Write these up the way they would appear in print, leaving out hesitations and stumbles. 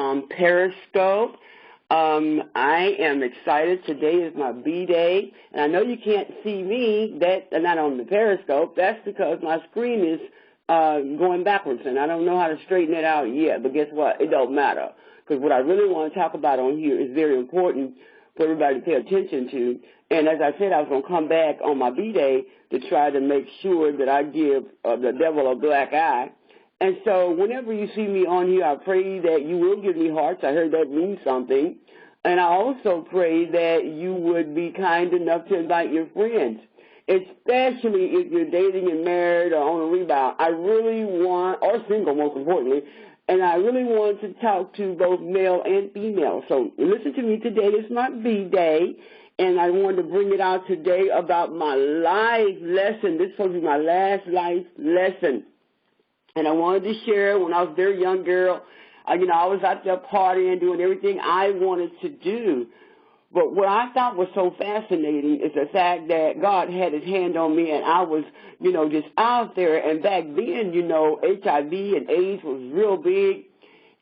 on Periscope. I am excited. Today is my B-Day, and I know you can't see me, not on the Periscope. That's because my screen is going backwards, and I don't know how to straighten it out yet, but guess what? It don't matter, because what I really want to talk about on here is very important for everybody to pay attention to. And as I said, I was going to come back on my B-Day to try to make sure that I give the devil a black eye. And so whenever you see me on here, I pray that you will give me hearts. I heard that means something. And I also pray that you would be kind enough to invite your friends, especially if you're dating and married or on a rebound. I really want, or single most importantly, and I really want to talk to both male and female. So listen to me today. It's my B-Day, and I wanted to bring it out today about my life lesson. This is supposed to be my last life lesson. And I wanted to share when I was a very young girl. I was out there partying, doing everything I wanted to do. But what I thought was so fascinating is the fact that God had his hand on me, and I was, just out there. And back then, HIV and AIDS was real big.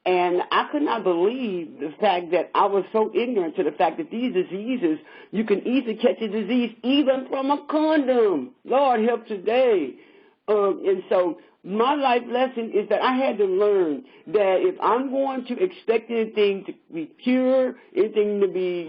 And I could not believe the fact that I was so ignorant to the fact that these diseases, you can easily catch a disease even from a condom. Lord help today. And so my life lesson is that I had to learn that if I'm going to expect anything to be pure, anything to be,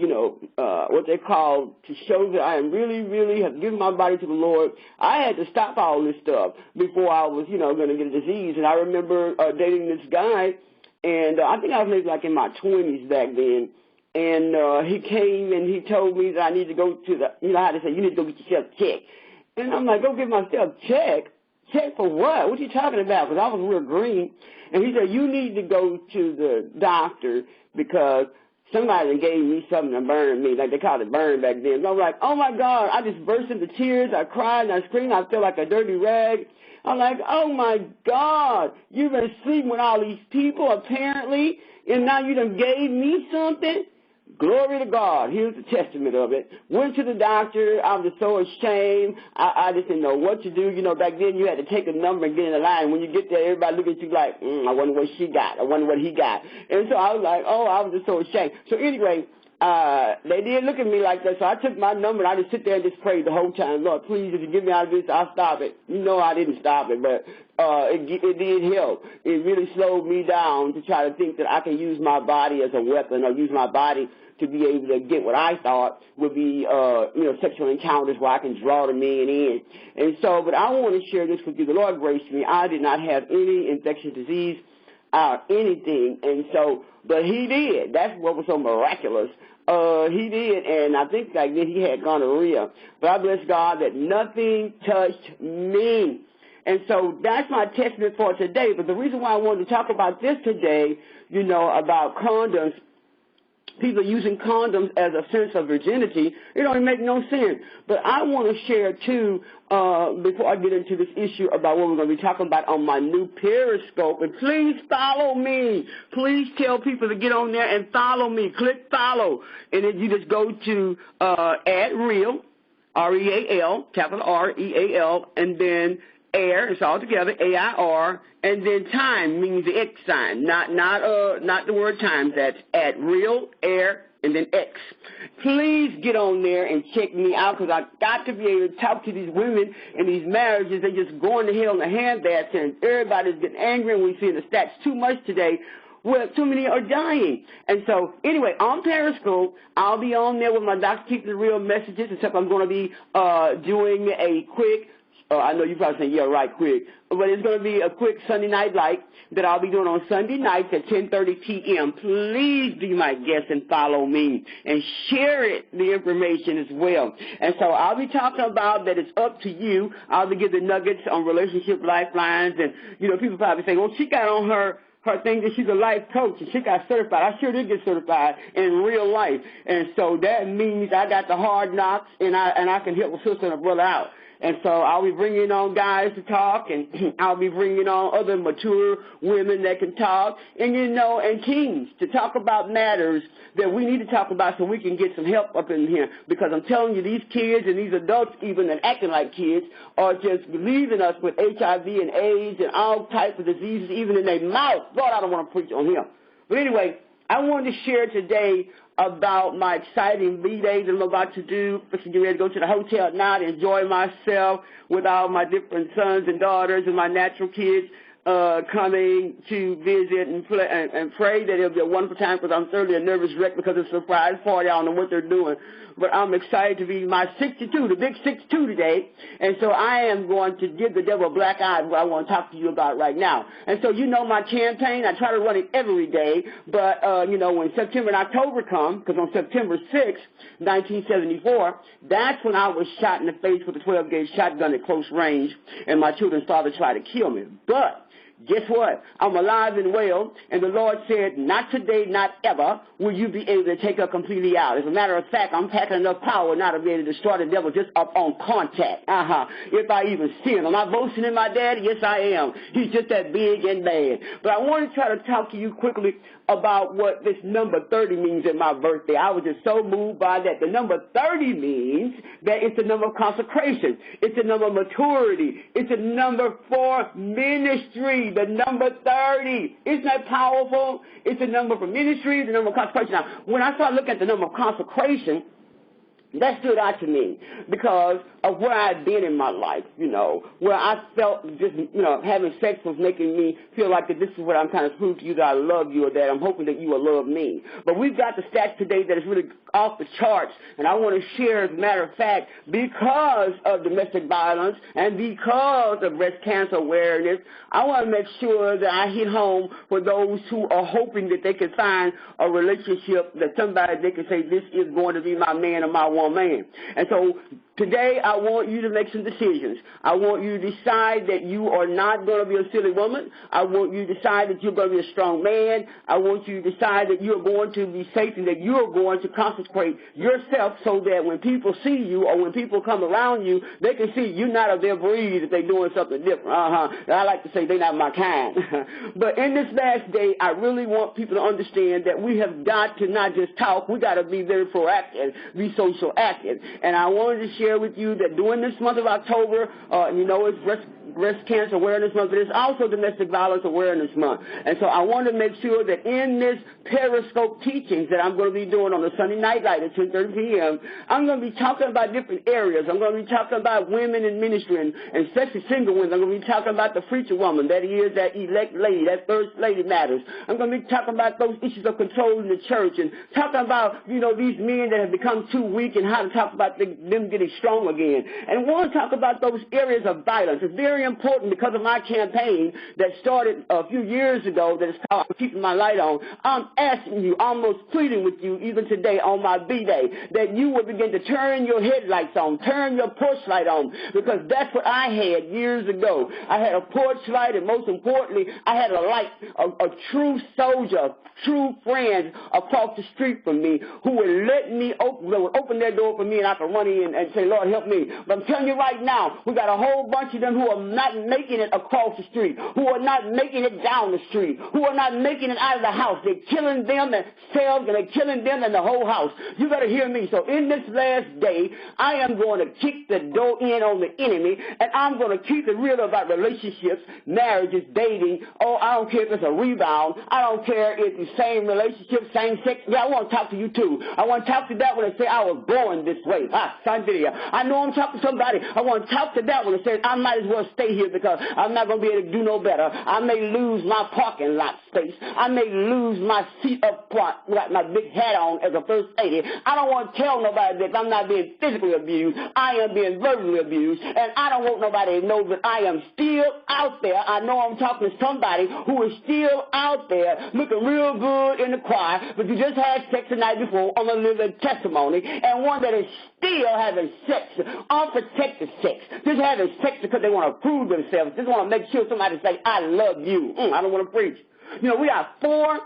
what they call to show that I am really, really have given my body to the Lord, I had to stop all this stuff before I was, going to get a disease. And I remember dating this guy, and I think I was maybe like in my 20s back then. And he came and he told me that I need to go to how they say, you need to go get yourself checked. And I'm like, go get myself checked? Check for what? What are you talking about? Because I was real green. And he said, you need to go to the doctor because somebody gave me something to burn me, like they called it burn back then. So I'm like, oh, my God. I just burst into tears. I cried and I screamed. I felt like a dirty rag. I'm like, oh, my God. You've been sleeping with all these people, apparently, and now you done gave me something? Glory to God. Here's the testament of it. Went to the doctor. I was just so ashamed. I just didn't know what to do. Back then you had to take a number and get in the line. When you get there, everybody look at you like, I wonder what she got. I wonder what he got. And so I was like, I was just so ashamed. So anyway, they did look at me like that. So I took my number and I just sit there and just prayed the whole time. Lord, please, if you get me out of this, I'll stop it. I didn't stop it, but it did help. It really slowed me down to try to think that I can use my body as a weapon or use my body to be able to get what I thought would be, sexual encounters where I can draw the man in. And so, but I want to share this with you. The Lord graced me. I did not have any infectious disease or anything. And so, but he did. That's what was so miraculous. He did, and I think like then he had gonorrhea. But I bless God that nothing touched me. And so that's my testament for today. But the reason why I wanted to talk about this today, about condoms, people using condoms as a sense of virginity, it don't make no sense. But I want to share, too, before I get into this issue about what we're going to be talking about on my new Periscope. And please follow me. Please tell people to get on there and follow me. Click follow. And then you just go to @real, R-E-A-L, capital R-E-A-L, and then air, it's all together, A-I-R, and then time means the X sign, not the word times. That's @real, air, and then X. Please get on there and check me out because I got to be able to talk to these women and these marriages. They're just going to hell in a handbasket, and everybody's getting angry, and we see the stats too much today. Well, too many are dying. And so, anyway, on Periscope, I'll be on there with my Dr. Keep the Real messages and stuff. I'm going to be doing a quick I know you probably saying, yeah, right, quick. But it's going to be a quick Sunday night light that I'll be doing on Sunday nights at 10:30 p.m. Please be my guest and follow me and share the information as well. And so I'll be talking about that it's up to you. I'll be giving nuggets on relationship lifelines. And, people probably say, well, she got on her thing that she's a life coach and she got certified. I sure did get certified in real life. And so that means I got the hard knocks and I can help a sister and a brother out. And so I'll be bringing on guys to talk, and I'll be bringing on other mature women that can talk, and, and kings to talk about matters that we need to talk about so we can get some help up in here. Because I'm telling you, these kids and these adults even that acting like kids are just leaving us with HIV and AIDS and all types of diseases even in their mouth. Lord, I don't want to preach on him. But anyway, I wanted to share today about my exciting B-Day that I'm about to do. I'm getting ready to go to the hotel now to enjoy myself with all my different sons and daughters and my natural kids coming to visit and play, and pray that it'll be a wonderful time, because I'm certainly a nervous wreck because it's a surprise party. I don't know what they're doing. But I'm excited to be my 62, the big 62 today. And so I am going to give the devil a black eye, what I want to talk to you about right now. And so you know my campaign. I try to run it every day. But, when September and October come, because on September 6th, 1974, that's when I was shot in the face with a 12-gauge shotgun at close range, and my children's father tried to kill me. But guess what? I'm alive and well, and the Lord said, not today, not ever, will you be able to take her completely out. As a matter of fact, I'm packing enough power now to be able to destroy the devil just up on contact. If I even see him. Am I boasting in my daddy? Yes, I am. He's just that big and bad. But I want to try to talk to you quickly about what this number 30 means in my birthday. I was just so moved by that. The number 30 means that it's a number of consecration. It's a number of maturity. It's a number for ministry. The number 30. Isn't that powerful? It's a number for ministry, the number of consecration. Now, when I started looking at the number of consecration, that stood out to me because of where I'd been in my life, where I felt just, having sex was making me feel like that this is what I'm trying to prove to you, that I love you, or that I'm hoping that you will love me. But we've got the stats today that is really off the charts, and I want to share, as a matter of fact, because of domestic violence and because of breast cancer awareness, I want to make sure that I hit home for those who are hoping that they can find a relationship, that somebody they can say, this is going to be my man or my woman. And so today I want you to make some decisions. I want you to decide that you are not going to be a silly woman. I want you to decide that you're going to be a strong man. I want you to decide that you're going to be safe and that you're going to consecrate yourself so that when people see you or when people come around you, they can see you're not of their breed if they're doing something different. I like to say they're not my kind. But in this last day, I really want people to understand that we have got to not just talk. We got to be very proactive, be social active. And I wanted to share with you that during this month of October, it's breast cancer awareness month, but it's also domestic violence awareness month. And so I want to make sure that in this Periscope teachings that I'm going to be doing on the Sunday night light at 10:30 p.m., I'm going to be talking about different areas. I'm going to be talking about women in ministry and especially single women. I'm going to be talking about the preacher woman, that is, that elect lady, that first lady matters. I'm going to be talking about those issues of control in the church and talking about, these men that have become too weak and how to talk about them getting strong again. And I want to talk about those areas of violence. It's very important because of my campaign that started a few years ago that is called Keeping My Light On. I'm asking you, almost pleading with you even today on my B-Day, that you will begin to turn your headlights on, turn your porch light on, because that's what I had years ago. I had a porch light, and most importantly, I had a light, a true soldier, true friends across the street from me who would let me open their door for me, and I could run in and say, Lord, help me. But I'm telling you right now, we got a whole bunch of them who are not making it across the street, who are not making it down the street, who are not making it out of the house. They're killing them themselves, and they're killing them and the whole house. You better hear me. So in this last day, I am going to kick the door in on the enemy, and I'm going to keep it real about relationships, marriages, dating. Oh, I don't care if it's a rebound. I don't care if it's the same relationship, same sex. Yeah, I want to talk to you too. I want to talk to that one and say I was born this way. I know I'm talking to somebody. I want to talk to that one and say I might as well stay here because I'm not going to be able to do no better. I may lose my parking lot space. I may lose my seat up front with my big hat on as a first lady. I don't want to tell nobody that I'm not being physically abused. I am being verbally abused, and I don't want nobody to know that I am still out there. I know I'm talking to somebody who is still out there looking real good in the choir, but you just had sex the night before on a living testimony, and one that is still having sex, unprotected sex, just having sex because they want to prove themselves, just want to make sure somebody say, I love you. I don't want to preach. We have 4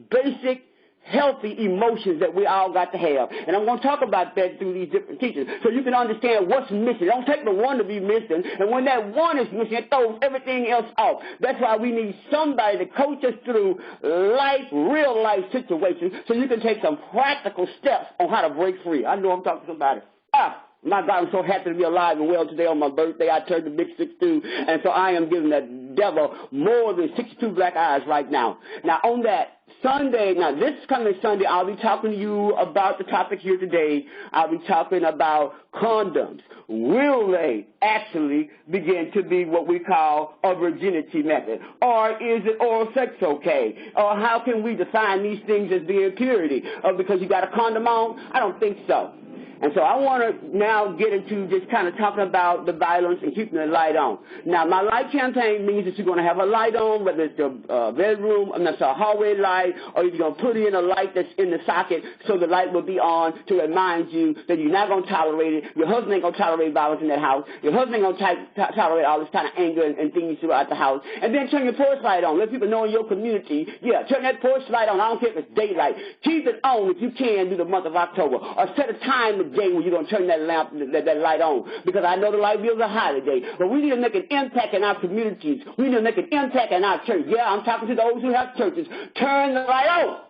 basic healthy emotions that we all got to have. And I'm going to talk about that through these different teachings so you can understand what's missing. Don't take the one to be missing. And when that one is missing, it throws everything else off. That's why we need somebody to coach us through real life situations so you can take some practical steps on how to break free. I know I'm talking to somebody. My God, I'm so happy to be alive and well today on my birthday. I turned the big 62, and so I am giving the devil more than 62 black eyes right now. Now, on that Sunday, now this coming Sunday, I'll be talking to you about the topic here today. I'll be talking about condoms. Will they actually begin to be what we call a virginity method? Or is it oral sex okay? Or how can we define these things as being purity? Because you got a condom on? I don't think so. And so I want to now get into just kind of talking about the violence and keeping the light on. Now, my light campaign means that you're going to have a light on, whether it's the bedroom, hallway light, or you're going to put in a light that's in the socket so the light will be on to remind you that you're not going to tolerate it. Your husband ain't going to tolerate violence in that house. Your husband ain't going to tolerate all this kind of anger and things throughout the house. And then turn your porch light on. Let people know in your community, turn that porch light on. I don't care if it's daylight. Keep it on if you can through the month of October. Or set a time of day when you're going to turn that light on. Because I know the light bills are high today. But we need to make an impact in our communities. We need to make an impact in our church. Yeah, I'm talking to those who have churches. Turn the light on.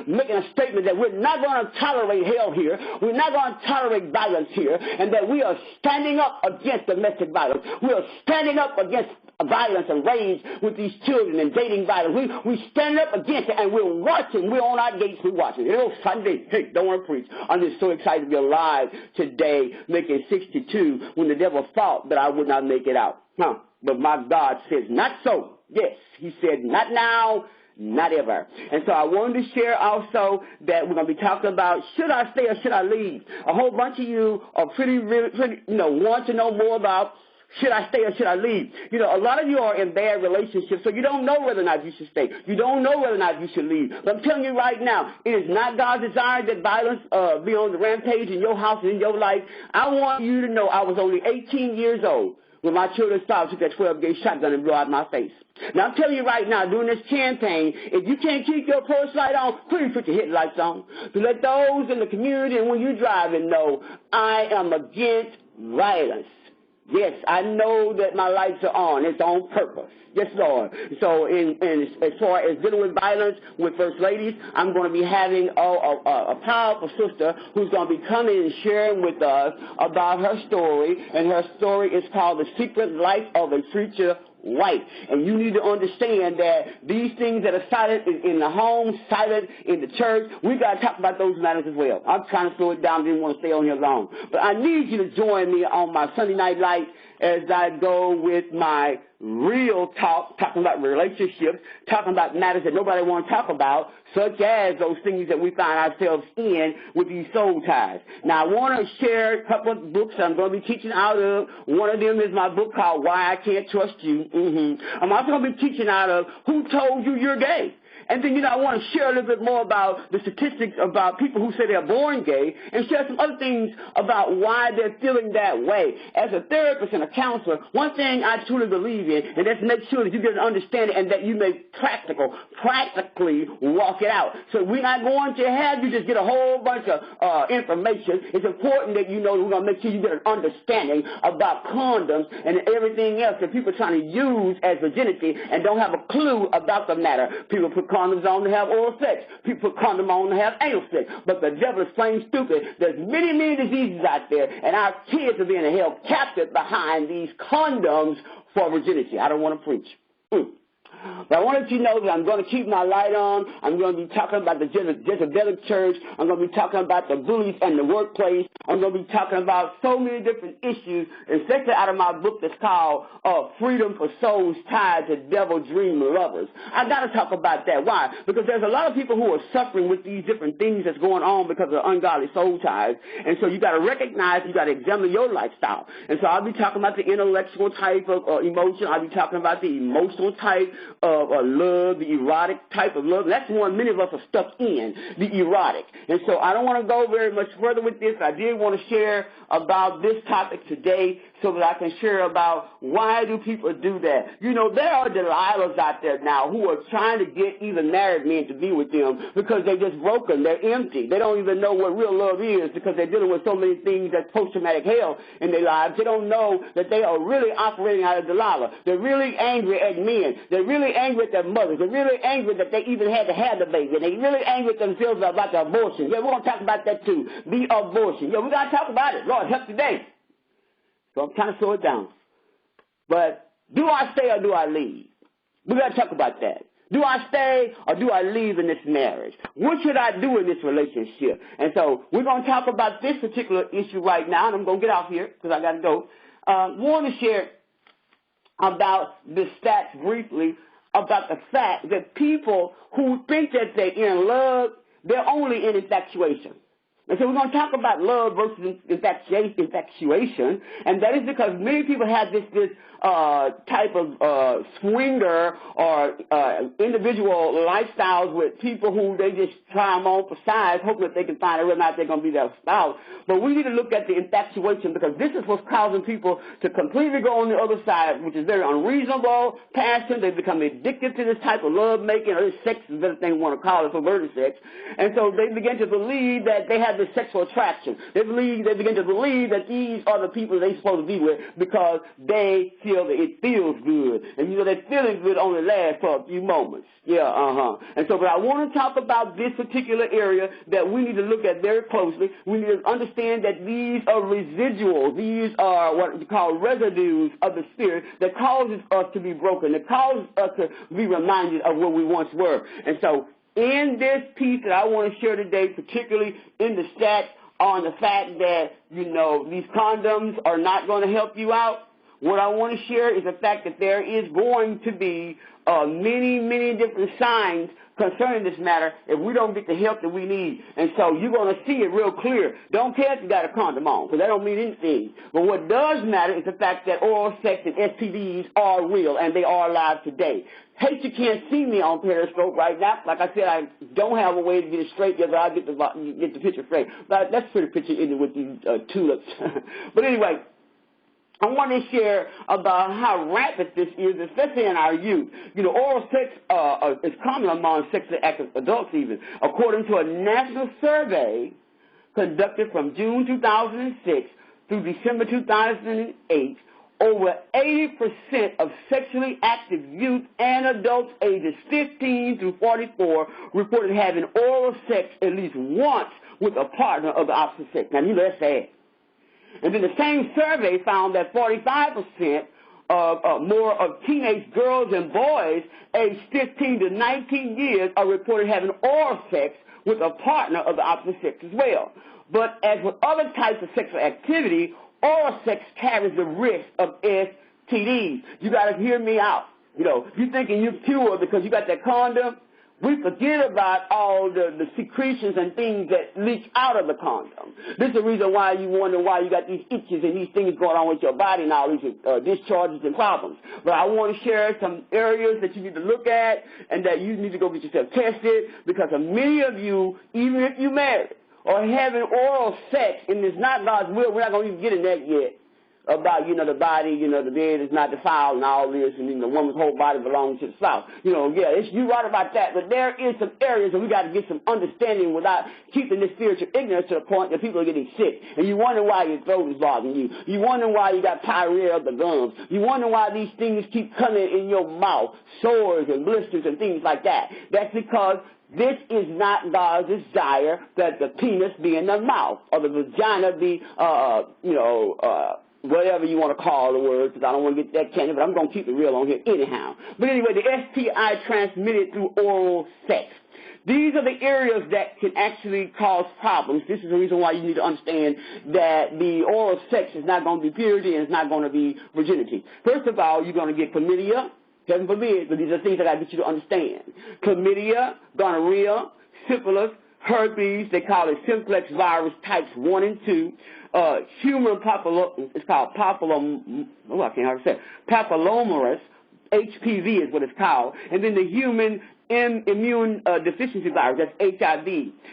Making a statement that we're not going to tolerate hell here. We're not going to tolerate violence here. And that we are standing up against domestic violence. We are standing up against violence and rage with these children and dating violence. We stand up against it, and we're watching. We're on our gates. We're watching. Sunday, hey, don't want to preach. I'm just so excited to be alive today, making 62, when the devil thought that I would not make it out. But my God says, not so. Yes, he said, not now, not ever. And so I wanted to share also that we're going to be talking about, should I stay or should I leave? A whole bunch of you are pretty want to know more about, should I stay or should I leave? A lot of you are in bad relationships, so you don't know whether or not you should stay. You don't know whether or not you should leave. But I'm telling you right now, it is not God's desire that violence be on the rampage in your house and in your life. I want you to know I was only 18 years old when my children's father took that 12-gauge shotgun and blew out my face. Now, I'm telling you right now, during this campaign, if you can't keep your porch light on, please put your headlights on. To let those in the community and when you're driving know, I am against violence. Yes, I know that my lights are on. It's on purpose. Yes, Lord. So as far as dealing with violence with First Ladies, I'm going to be having a powerful sister who's going to be coming and sharing with us about her story. And her story is called The Secret Life of a Preacher Wife. And you need to understand that these things that are silent in the home, silent in the church, we got to talk about those matters as well. I'm trying to slow it down. Didn't want to stay on here long. But I need you to join me on my Sunday night light as I go with my real talk, talking about relationships, talking about matters that nobody wants to talk about, such as those things that we find ourselves in with these soul ties. Now, I want to share a couple of books I'm going to be teaching out of. One of them is my book called Why I Can't Trust You. I'm also going to be teaching out of Who Told You You're Gay? And then, I want to share a little bit more about the statistics about people who say they're born gay and share some other things about why they're feeling that way. As a therapist and a counselor, one thing I truly believe in, and that's make sure that you get an understanding and that you make practically walk it out. So we're not going to have you just get a whole bunch of information. It's important that you know we're going to make sure you get an understanding about condoms and everything else that people are trying to use as virginity and don't have a clue about the matter. People put condoms on to have oral sex. People put condom on to have anal sex. But the devil is plain stupid. There's many, many diseases out there, and our kids are being held captive behind these condoms for virginity. I don't want to preach. But I wanted you to know that I'm going to keep my light on. I'm going to be talking about the Jezebelic church. I'm going to be talking about the bullies and the workplace. I'm going to be talking about so many different issues, especially out of my book that's called Freedom for Souls Tied to Devil Dream Lovers. I got to talk about that. Why? Because there's a lot of people who are suffering with these different things that's going on because of ungodly soul ties. And so you got to recognize, you got to examine your lifestyle. And so I'll be talking about the intellectual type of emotion. I'll be talking about the emotional type of love, the erotic type of love. That's the one many of us are stuck in, the erotic. And so I don't want to go very much further with this. I did want to share about this topic today so that I can share about why do people do that. There are Delilahs out there now who are trying to get even married men to be with them because they're just broken. They're empty. They don't even know what real love is because they're dealing with so many things that's post-traumatic hell in their lives. They don't know that they are really operating out of Delilah. They're really angry at men. They're really angry at their mothers. They're really angry that they even had to have the baby. They're really angry at themselves about the abortion. Yeah, we're going to talk about that too, the abortion. Yeah, we got to talk about it. Lord, help today. So I'm trying to slow it down. But do I stay or do I leave? We got to talk about that. Do I stay or do I leave in this marriage? What should I do in this relationship? And so we're going to talk about this particular issue right now, and I'm going to get off here because I got to go. Want to share about the stats briefly about the fact that people who think that they're in love, they're only in infatuation. And so we're going to talk about love versus infatuation, and that is because many people have this type of swinger or individual lifestyles with people who they just try them on for size, hoping that they can find out whether or not they're going to be their spouse. But we need to look at the infatuation because this is what's causing people to completely go on the other side, which is very unreasonable, passion. They become addicted to this type of love making, or this sex is the thing we want to call it, perverted sex. And so they begin to believe that they have this sexual attraction. They begin to believe that these are the people they're supposed to be with because they feel that it feels good. And you know that feeling good only lasts for a few moments. And so, but I want to talk about this particular area that we need to look at very closely. We need to understand that these are residuals. These are what you call residues of the spirit that causes us to be broken, that causes us to be reminded of where we once were. And so, in this piece that I want to share today, particularly in the stats on the fact that, you know, these condoms are not going to help you out, what I want to share is the fact that there is going to be many, many different signs concerning this matter if we don't get the help that we need. And so you're going to see it real clear. Don't care if you got a condom on, because that don't mean anything. But what does matter is the fact that oral sex and STDs are real, and they are alive today. Hate you can't see me on Periscope right now. Like I said, I don't have a way to get it straight yet, but I'll get the picture straight. But that's a pretty picture in it with these tulips. But anyway, I want to share about how rampant this is, especially in our youth. You know, oral sex is common among sexually active adults even. According to a national survey conducted from June 2006 through December 2008, over 80% of sexually active youth and adults ages 15 through 44 reported having oral sex at least once with a partner of the opposite sex. Now, you know, that's sad. And then the same survey found that 45% more of teenage girls and boys aged 15 to 19 years are reported having oral sex with a partner of the opposite sex as well. But as with other types of sexual activity, oral sex carries the risk of STDs. You got to hear me out. You know, you thinking you're pure because you got that condom. We forget about all the secretions and things that leak out of the condom. This is the reason why you wonder why you got these itches and these things going on with your body and all these discharges and problems. But I want to share some areas that you need to look at and that you need to go get yourself tested, because of many of you, even if you're married, or having oral sex, and it's not God's will, we're not going to even get in that yet, about, you know, the body, you know, the bed is not defiled and all this, and you know, the woman's whole body belongs to the spouse. You know, yeah, you're right about that, but there is some areas that we got to get some understanding without keeping this spiritual ignorance to the point that people are getting sick. And you wonder why your throat is bothering you. You wonder why you got pyorrhea of the gums. You wonder why these things keep coming in your mouth, sores and blisters and things like that. That's because this is not God's desire that the penis be in the mouth or the vagina be, whatever you want to call the word, because I don't want to get that candy, but I'm going to keep it real on here anyhow. But anyway, the STI transmitted through oral sex. These are the areas that can actually cause problems. This is the reason why you need to understand that the oral sex is not going to be purity and it's not going to be virginity. First of all, you're going to get chlamydia. Heaven forbid, but these are things that I get you to understand. Chlamydia, gonorrhea, syphilis, herpes, they call it simplex virus types 1 and 2, human it's called papillomavirus, HPV is what it's called, and then the human immune deficiency virus, that's HIV.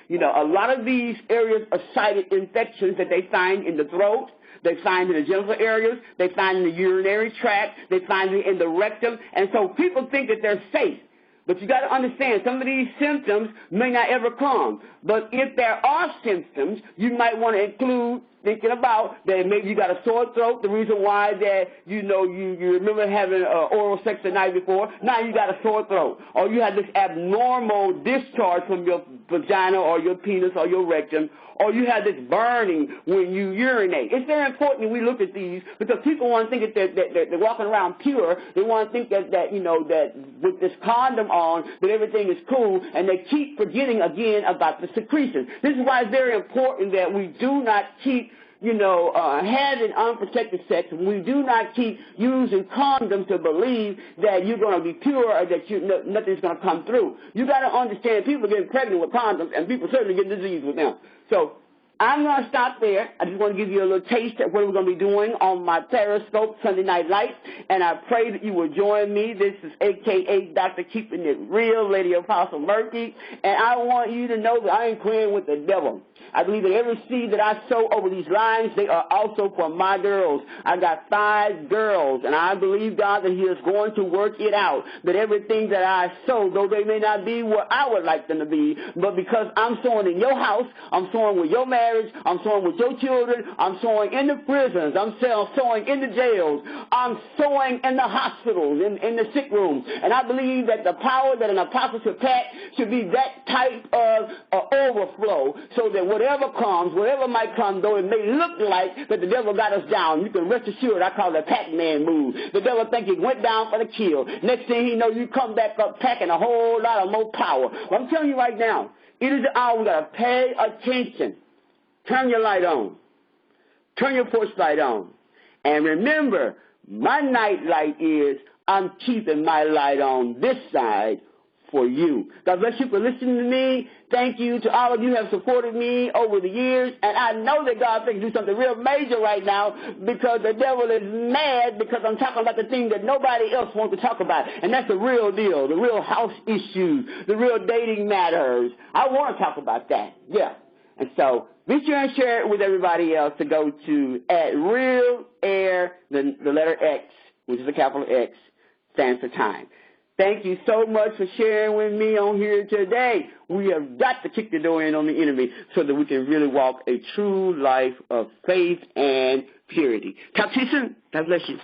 You know, a lot of these areas are cited infections that they find in the throat, they find in the genital areas, they find in the urinary tract, they find it in the rectum, and so people think that they're safe. But you got to understand, some of these symptoms may not ever come. But if there are symptoms, you might want to include thinking about that maybe you got a sore throat, the reason why that, you remember having oral sex the night before, now you got a sore throat. Or you had this abnormal discharge from your vagina or your penis or your rectum, or you have this burning when you urinate. It's very important that we look at these because people want to think that they're walking around pure. They want to think that with this condom on, that everything is cool, and they keep forgetting again about the secretions. This is why it's very important that we do not keep having unprotected sex. We do not keep using condoms to believe that you're going to be pure or that nothing's going to come through. You got to understand people getting pregnant with condoms, and people certainly get disease with them. So I'm going to stop there. I just want to give you a little taste of what we're going to be doing on my Periscope Sunday Night Lights, and I pray that you will join me. This is a.k.a. Dr. Keeping It Real, Lady Apostle Murphy, and I want you to know that I ain't playing with the devil. I believe that every seed that I sow over these lines, they are also for my girls. I got 5 girls, and I believe, God, that He is going to work it out, that everything that I sow, though they may not be what I would like them to be, but because I'm sowing in your house, I'm sowing with your marriage, I'm sowing with your children, I'm sowing in the prisons, I'm sowing in the jails, I'm sowing in the hospitals, in the sick rooms, and I believe that the power that an apostle should pack should be that type of overflow, so that whatever comes, whatever might come, though it may look like that the devil got us down, you can rest assured I call it a Pac-Man move. The devil think he went down for the kill. Next thing he knows, you come back up packing a whole lot of more power. But I'm telling you right now, it is the hour we got to pay attention. Turn your light on. Turn your porch light on. And remember, my night light is I'm keeping my light on this side for you. God bless you for listening to me. Thank you to all of you who have supported me over the years. And I know that God can do something real major right now because the devil is mad because I'm talking about the thing that nobody else wants to talk about. And that's the real deal, the real house issues, the real dating matters. I want to talk about that. Yeah. And so be sure and share it with everybody else to go to @RealAir, the letter X, which is a capital X, stands for time. Thank you so much for sharing with me on here today. We have got to kick the door in on the enemy so that we can really walk a true life of faith and purity. Talk to you soon. God bless you.